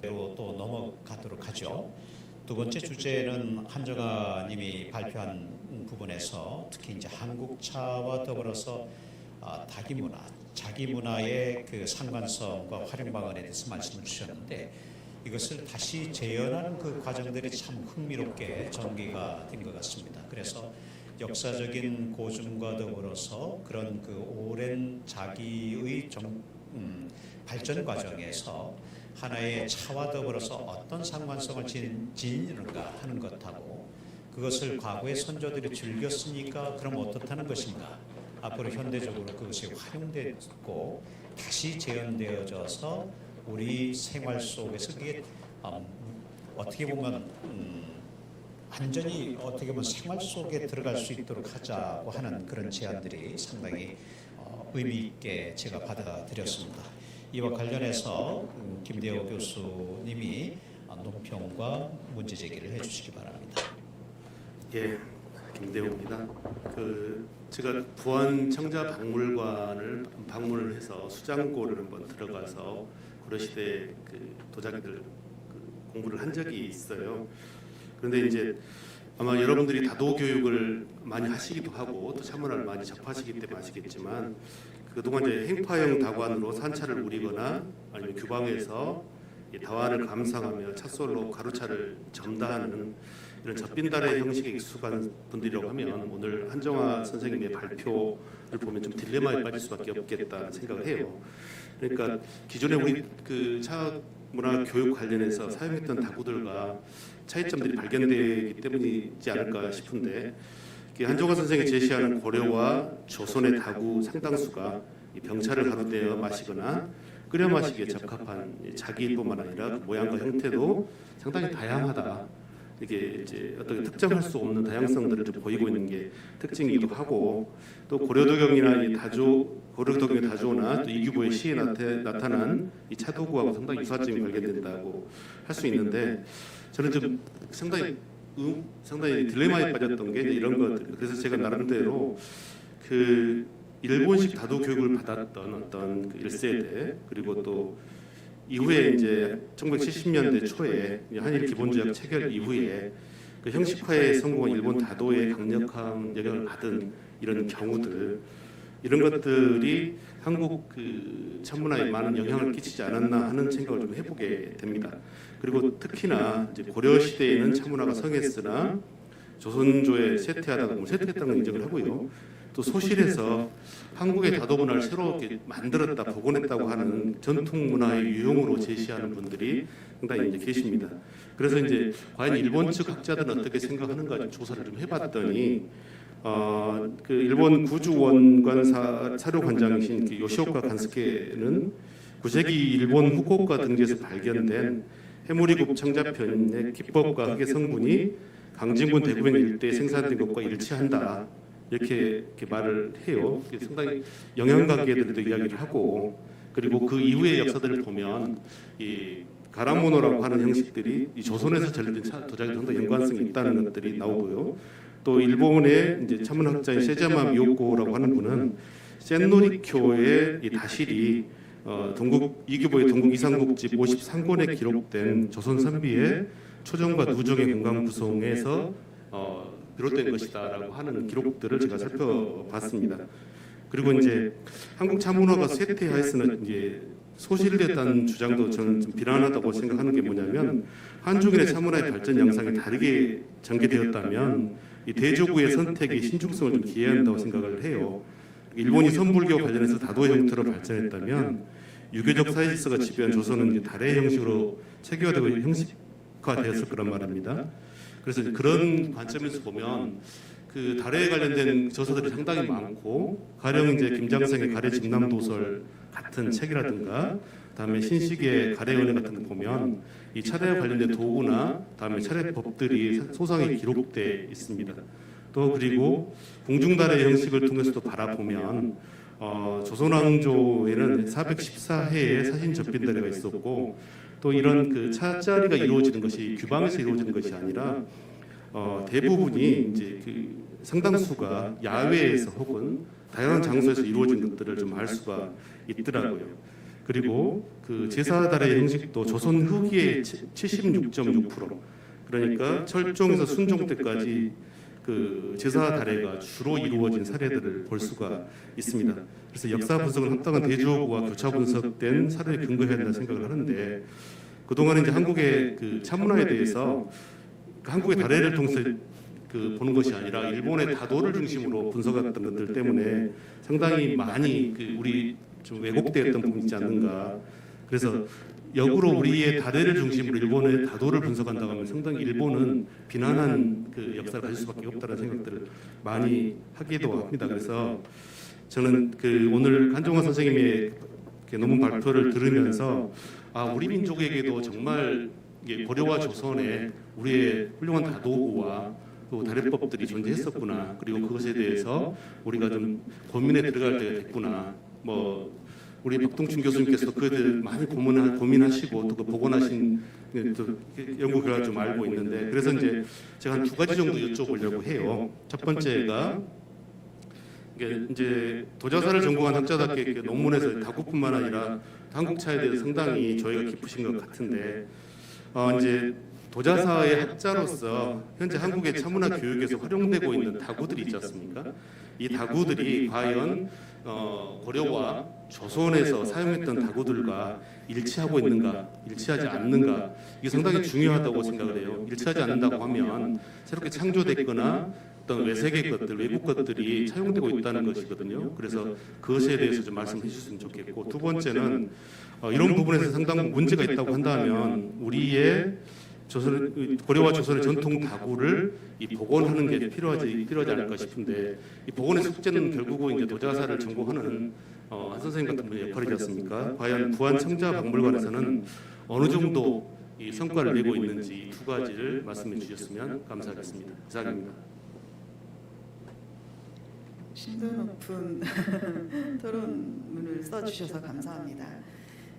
주제로 또 넘어가도록 하죠. 두 번째 주제는 한정아님이 발표한 부분에서 특히 이제 한국차와 더불어서 다기문화, 자기문화의 그 상관성과 활용 방안에 대해서 말씀을 주셨는데 이것을 다시 재현하는 그 과정들이 참 흥미롭게 전개가 된 것 같습니다. 그래서 역사적인 고증과 더불어서 그런 그 오랜 자기의 발전 과정에서 하나의 차와 더불어서 어떤 상관성을 지니는가 하는 것하고 그것을 과거의 선조들이 즐겼으니까 그럼 어떻다는 것인가, 앞으로 현대적으로 그것이 활용되고 다시 재현되어져서 우리 생활 속에서 그게 어떻게 보면 완전히 어떻게 보면 생활 속에 들어갈 수 있도록 하자고 하는 그런 제안들이 상당히 의미 있게 제가 받아들였습니다. 이와 관련해서 김대호 교수님이 논평과 문제 제기를 해주시기 바랍니다. 예, 김대호입니다. 제가 부안 청자박물관을 방문을 해서 수장고를 한번 들어가서 고려시대 도자기들 공부를 한 적이 있어요. 그런데 이제 아마 여러분들이 다도 교육을 많이 하시기도 하고 또 차문화를 많이 접하시기 때문에 아시겠지만 그동안 이제 행파형 다관으로 산차를 우리거나 아니면 규방에서 다환을 감상하며 찻솔로 가루차를 점다하는 이런 젖빈달의 형식에 익숙한 분들이라고 하면 오늘 한정아 선생님의 발표를 보면 좀 딜레마에 빠질 수밖에 없겠다 생각을 해요. 그러니까 기존에 우리 차 문화 교육 관련해서 사용했던 다구들과 차이점들이 발견되기 때문이지 않을까 싶은데 한정아 선생이 제시하는 고려와 조선의 다구 상당수가 병차를 가루되어 마시거나 끓여 마시기에 적합한 자기뿐만 아니라 모양과 형태도 상당히 다양하다. 이게 이제 어떻게 특정할 수 없는 다양성들을 좀 보이고 있는 게 특징이기도 하고 또 고려도경이나 고려도경의 다조나 또 이규보의 시에 나타난 이 차도구하고 상당히 유사점이 발견된다고 할 수 있는데 저는 좀 상당히 딜레마에 빠졌던 게 이런 것들. 그래서 제가 나름대로 일본식 다도 교육을 받았던 어떤 1세대 그리고 또 이후에 이제 1970년대 초에 한일 기본조약 체결 이후에 형식화에 성공한 일본 다도의 강력한 영향을 받은 이런 경우들, 이런 것들이 한국 차문화에 많은 영향을 끼치지 않았나 하는 생각을 좀 해보게 됩니다. 그리고 특히나 이제 고려 시대에는 차문화가 성했으나 조선조에 쇠퇴하다가 쇠퇴했다는 걸 인정을 하고요. 또 소실에서 한국의 다도 문화를 새롭게 만들었다, 복원했다고 하는 전통 문화의 유형으로 제시하는 분들이 상당히 이제 계십니다. 그래서 이제 과연 일본 측 학자들은 어떻게 생각하는가 조사를 좀 해봤더니 일본 구주 원관 사료관장이신 요시오카 간스케는 9세기 일본 후쿠오카 등지에서 발견된 해무리국 청자편의 기법과 흙의 성분이 강진군 대구변 일대에 생산된 것과 일치한다. 이렇게 말을 해요. 상당히 영양가계들도 이야기를 하고 그리고 그 이후의 역사들을 보면 이 가라모노라고 하는 형식들이 이 조선에서 전래된 도자기도 상당히 연관성이 있다는 것들이 나오고요. 또 일본의 이제 차문학자인 세자마 미오코라고 하는 분은 센노리쿄의 이 다실이 이규보의 동국 이상국집 53권에 기록된 조선 선비의 초정과 누정의 공간 구성에서 비롯된 것이다라고 하는 기록들을 제가 살펴봤습니다. 그리고 이제 한국 차문화가 쇠퇴하였으나 이제 소실됐다는 주장도 저는 좀 비난하다고 생각하는 게 뭐냐면 한중일의 차문화의 발전 양상이 다르게 전개되었다면 이 대조구의 선택이 신중성을 좀 기해야 한다고 생각을 해요. 일본이 선불교 관련해서 다도의 형태로 발전했다면 유교적 사회 질서가 지배한 조선은 이제 달의 형식으로 체계화되고 형식화되었을 거란 말입니다. 그래서 그런 관점에서 보면 달에 관련된 저서들이 상당히 많고 가령 이제 김장생의 가래 집남도설 같은 책이라든가 다음에 신식의 가래은혜 같은 거 보면 이 차례와 관련된 도구나 다음에 차례법들이 소상히 기록돼 있습니다. 또 그리고 공중달의 형식을 통해서도 바라보면 조선왕조에는 414회의 사신 접빈다리가 있었고 또 이런 차자리가 이루어지는 것이 규방에서 이루어지는 것이 아니라 대부분이 이제 상당수가 야외에서 혹은 다양한 장소에서 이루어진 것들을 좀 알 수가 있더라고요. 그리고 그 제사달의 형식도 조선 후기의 76.6%, 그러니까 철종에서 순종 때까지 그 제사 달해가 주로 이루어진 사례들을 볼 수가 있습니다. 그래서 역사 분석은 합당한 대조구와 교차 분석된 사례에 근거해야 한다 생각을 하는데, 그동안 이제 한국의 그 차문화에 대해서 한국의 달해를 통해서 그 보는 것이 아니라 일본의 다도를 중심으로 분석했던 것들 때문에 상당히 많이 그 우리 좀 왜곡되었던 부분이 있지 않는가. 그래서 역으로 우리의 다대를 중심으로 일본의 다도를 분석한다고 하면 상당히 일본은 비난한 그 역사를 가질 수밖에 없다는 생각들을 많이 하기도 합니다. 그래서 저는 그 오늘 한종화 선생님의 논문 발표를 들으면서 우리 민족에게도 정말 고려와 조선에 우리의 훌륭한 다도구와 또 다례법들이 존재했었구나. 그리고 그것에 대해서 우리가 좀 고민에 들어갈 때가 됐구나. 우리 박동춘 교수님께서도 그에 대해 많이 고민하시고 또 그 복원하신 또 연구 결과를 좀 알고 있는데, 그래서 이제 제가 한 두 가지 정도 여쭤보려고 해요. 첫 번째가 이제 도자사를 전공한 학자답게 논문에서 다구뿐만 아니라 한국차에 대해서 상당히 조예가 깊으신 것 같은데, 이제 도자사의 학자로서 현재 한국의 차문화 교육에서 활용되고 있는 다구들이 있지 않습니까? 이 다구들이 과연 고려와 조선에서 사용했던 다구들과 일치하고 있는가, 일치하지 않는가, 이게 상당히 중요하다고 생각을 해요. 일치하지 않는다고 하면 새롭게 창조됐거나 어떤 외세계 것들, 외국 것들이 차용되고 있다는 것이거든요. 그래서 그것에 대해서 좀 말씀해 주셨으면 좋겠고, 두 번째는 이런 부분에서 상당 문제가 있다고 한다면 우리의 고려와 조선의 전통 다구를 복원하는 게 필요하지 않을까 싶은데, 이 복원의 숙제는 결국은 이제 도자사를 전공하는 한 선생님 같은 분의 역할이지 않습니까? 과연 부안청자박물관에서는 어느 정도 이 성과를 내고 있는지 두 가지를 말씀해 주셨으면 감사하겠습니다. 이상입니다. 심도 높은 토론문을 써주셔서 감사합니다.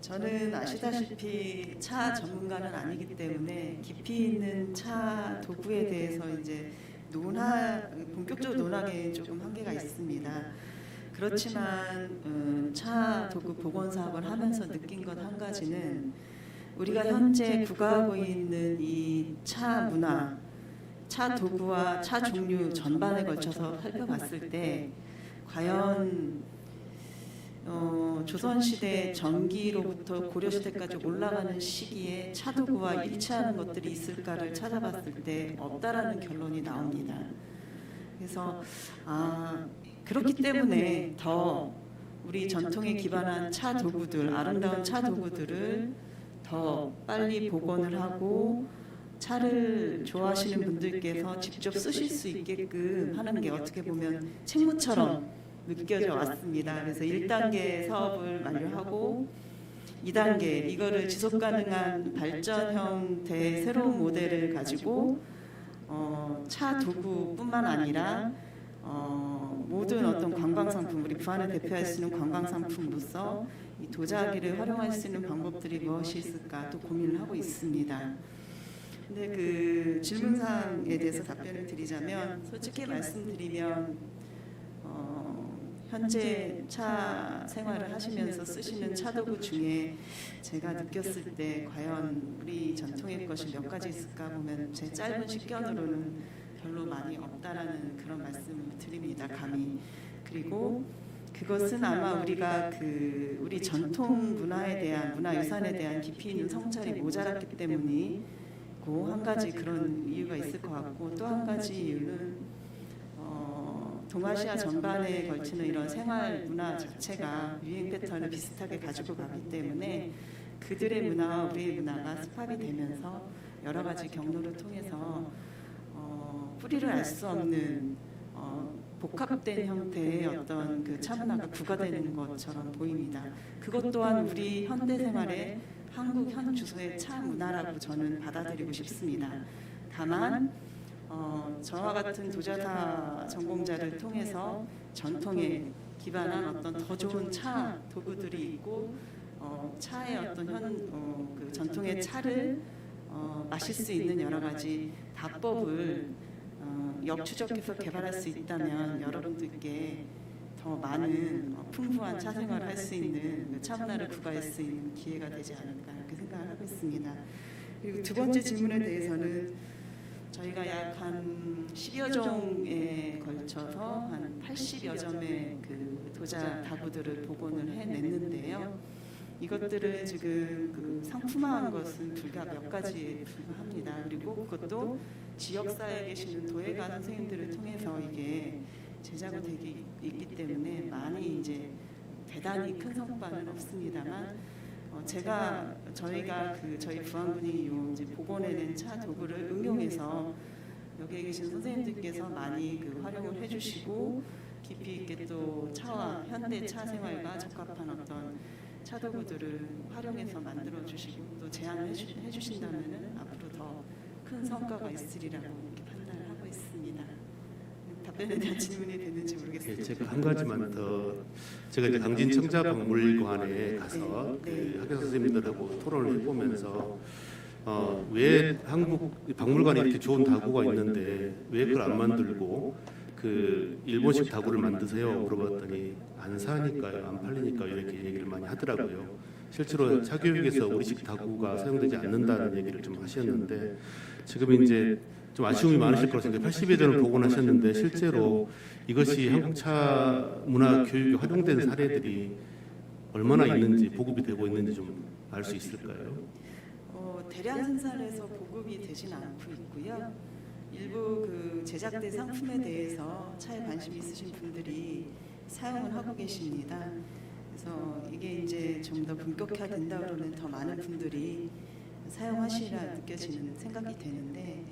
저는 아시다시피 차 전문가는 아니기 때문에 깊이 있는 차 도구에 대해서 이제 본격적으로 논하기에 조금 한계가 있습니다. 그렇지만 차 도구 복원 사업을 하면서 느낀 것 한 가지는, 우리가 현재 구가하고 있는 이 차 문화, 차 도구와 차 종류 전반에 걸쳐서 살펴봤을 때 과연 조선시대 전기로부터 고려시대까지 올라가는 시기에 차도구와 일치하는 것들이 있을까를 찾아봤을 때 없다라는 결론이 나옵니다. 그래서 그렇기 때문에 더 우리 전통에 기반한 차 도구들, 아름다운 차 도구들을 더 빨리 복원을 하고 차를 좋아하시는 분들께서 직접 쓰실 수 있게끔 하는 게 어떻게 보면 책무처럼 느껴져 왔습니다. 그래서 1단계 사업을 완료하고 2단계 이거를 지속 가능한 발전 형태의 새로운 모델을 가지고 차 도구뿐만 아니라 모든 어떤 관광 상품, 우리 부안을 대표할 수 있는 관광 상품으로서 이 도자기를 활용할 수 있는 방법들이 무엇이 있을까 또 고민을 하고 있습니다. 근데 그 질문사항에 대해서 답변을 드리자면, 솔직히 말씀드리면 현재 차 생활을 하시면서 쓰시는 차도구 중에 제가 느꼈을 때 과연 우리 전통의 것이 몇 가지 있을까 보면 제 짧은 식견으로는 별로 많이 없다라는 그런 말씀을 드립니다. 감히. 그리고 그것은 아마 우리가 우리 전통 문화에 대한, 문화유산에 대한 깊이 있는 성찰이 모자랐기 때문이고, 한 가지 그런 이유가 있을 것 같고, 또 한 가지 이유는 동아시아 전반에 걸치는 이런 생활 문화 자체가 유행 패턴을 비슷하게 가지고 가기 때문에 그들의 문화와 우리의 문화가 습합이 되면서 여러 가지 경로를 통해서 뿌리를 알 수 없는 복합된 형태의 어떤 그 차문화가 부과되는 것처럼 보입니다. 그것 또한 우리 현대 생활의 한국 현 주소의 차 문화라고 저는 받아들이고 싶습니다. 다만 저와 같은 도자사 전공자를 통해서 전통에 기반한 어떤 더 좋은 차 도구들이 있고, 차의 어떤 그 전통의 차를 마실 수 있는 여러 가지 답법을 역추적해서 개발할 수 있다면 여러분들께 더 많은 풍부한 차 생활을 할 수 있는 차 문화를 구가할 수 있는 기회가 되지 않을까 이렇게 생각을 하고 있습니다. 그리고 두 번째 질문에 대해서는 저희가 약 한 10여 종에 걸쳐서 한 80여 점의 그 도자 가구들을 복원을 해냈는데요. 이것들을 지금 그 상품화한 것은 불과 몇 가지에 불과합니다. 그리고 그것도 지역사회에 계시는 도예가 선생님들을 통해서 이게 제작이 되기 있기 때문에 많이 이제 대단히 큰 성과는 없습니다만 저희가 저희 부안군이 요 이제 복원해낸 차 도구를 응용해서 여기에 계신 선생님들께서 많이 활용을 해주시고 깊이 있게 또 차와 현대 차 생활과 적합한 어떤 차 도구들을 활용해서 만들어 주시고 또 제안을 해주신다면은 앞으로 더 큰 성과가 있으리라고 이렇게 판단을 하고 있습니다. 답변에 대한 질문이 됐는지 모르겠습니다. 제가 한 가지만 더 제가 이제 강진 청자박물관에 가서 그 학교 선생님들하고 토론을 해보면서 왜 한국 박물관에 이렇게 좋은 다구가 있는데 왜 그걸 안 만들고 그 일본식 다구를 만드세요 물어봤더니 안 사니까요, 안 팔리니까요 이렇게 얘기를 많이 하더라고요. 실제로 차교육에서 우리식 다구가 사용되지 않는다는 얘기를 좀 하셨는데 지금 이제 좀 아쉬움이 많으실 거라고 생각해요. 80여 전을 복원하셨는데 실제로 이것이 한국 차 문화 교육에 활용된 사례들이 얼마나 있는지 보급이 되고 있는지 좀 알 수 있을까요? 대량 생산해서 보급이 되진 않고 있고요. 일부 제작된 상품에 대해서 차에 관심이 있으신 분들이 사용을 하고 계십니다. 그래서 이게 이제 좀 더 본격화된다 그러면 더 많은 분들이 사용하시리라 느껴지는 생각이 되는데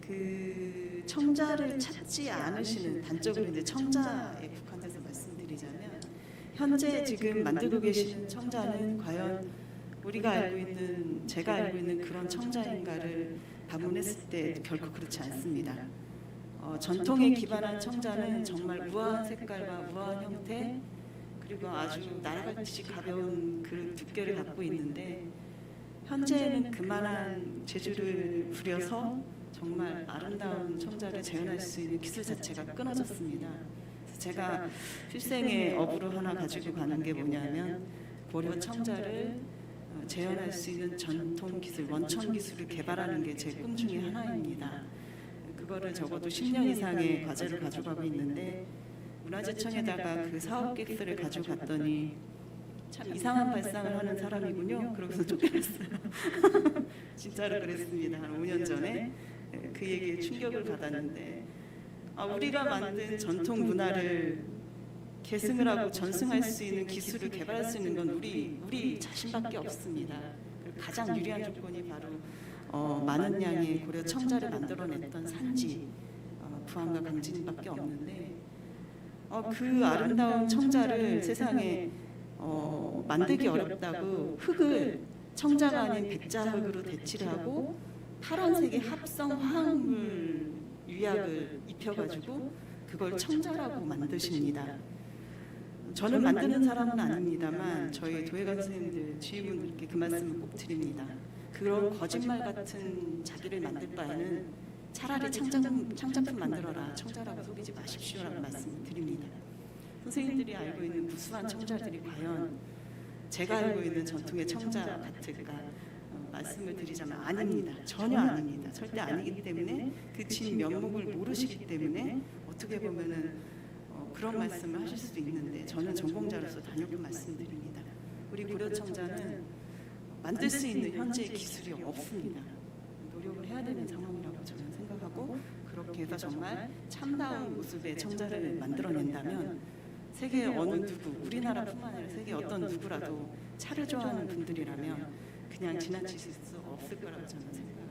그 청자를 찾지 않으시는 단적으로 이제 청자에 국한돼서 말씀드리자면 현재 지금 만들고 계시는 청자는 과연 제가 알고 있는 그런 청자인가를 방문했을 때 결코 그렇지 않습니다. 전통에 기반한 청자는 정말 우아한 색깔과 우아한 형태 그리고 아주 날아가듯이 가벼운 그 두께를 갖고 있는데 현재는 그만한 재주를 부려서 정말 아름다운 청자를 재현할 수 있는 기술 자체가 끊어졌습니다. 그래서 제가 필생의 업으로 하나 가지고 가는 게 뭐냐면 고려 청자를 재현할 수 있는 전통 기술, 원천 기술을 개발하는 게 제 꿈 중에 하나입니다. 그거를 적어도 10년 이상의 과제를 가져가고 있는데 문화재청에다가 그 사업 계획서를 가져갔더니 참 이상한 발상을 하는 사람이군요. 그러고서 쫓겨났어요. 진짜로 그랬습니다. 한 5년 전에 그 얘기에 충격을 받았는데 우리가 만든 전통 문화를 계승을 하고 전승할 수 있는 기술을 개발할 수 있는 건 우리 자신밖에 없습니다. 가장 유리한 조건이 바로 많은 양의 고려 청자를 만들어냈던 산지 부안과 강진밖에 없는데 그 아름다운 청자를 세상에 만들기 어렵다고 흙을 청자가 아닌 백자흙으로 대치를 하고 파란색의 합성 화학물 유약을 입혀가지고 그걸 청자라고 만드십니다. 저는 만드는 사람은 아닙니다만 저희 도예가 선생님들, 지휘분들께 그 말씀을 꼭 드립니다. 그런 거짓말 같은 자기를 만들 바에는 차라리 창작품 만들어라. 청자라고 속이지 마십시오라고 말씀을 드립니다. 선생님들이 알고 있는 무수한 청자들이 과연 제가 알고 있는 전통의 청자 같을까? 말씀을 드리자면 아닙니다. 전혀 아닙니다. 절대 아니기 때문에 그 진 면목을 모르시기 때문에 어떻게 보면은 그런 말씀을 하실 수도 있는데 저는 전공자로서 단호히 말씀드립니다. 우리 고려청자는 만들 수 있는 현재의 기술이 없습니다. 노력을 해야 되는 상황이라고 저는 생각하고 그렇게 해서 정말 참다운 모습의 청자를 만들어낸다면 세계 어느 누구, 우리나라뿐만 아니라 세계 어떤 누구라도 차를 좋아하는 분들이라면 그냥 지나칠 수 없을 거라고 저는 생각합니다.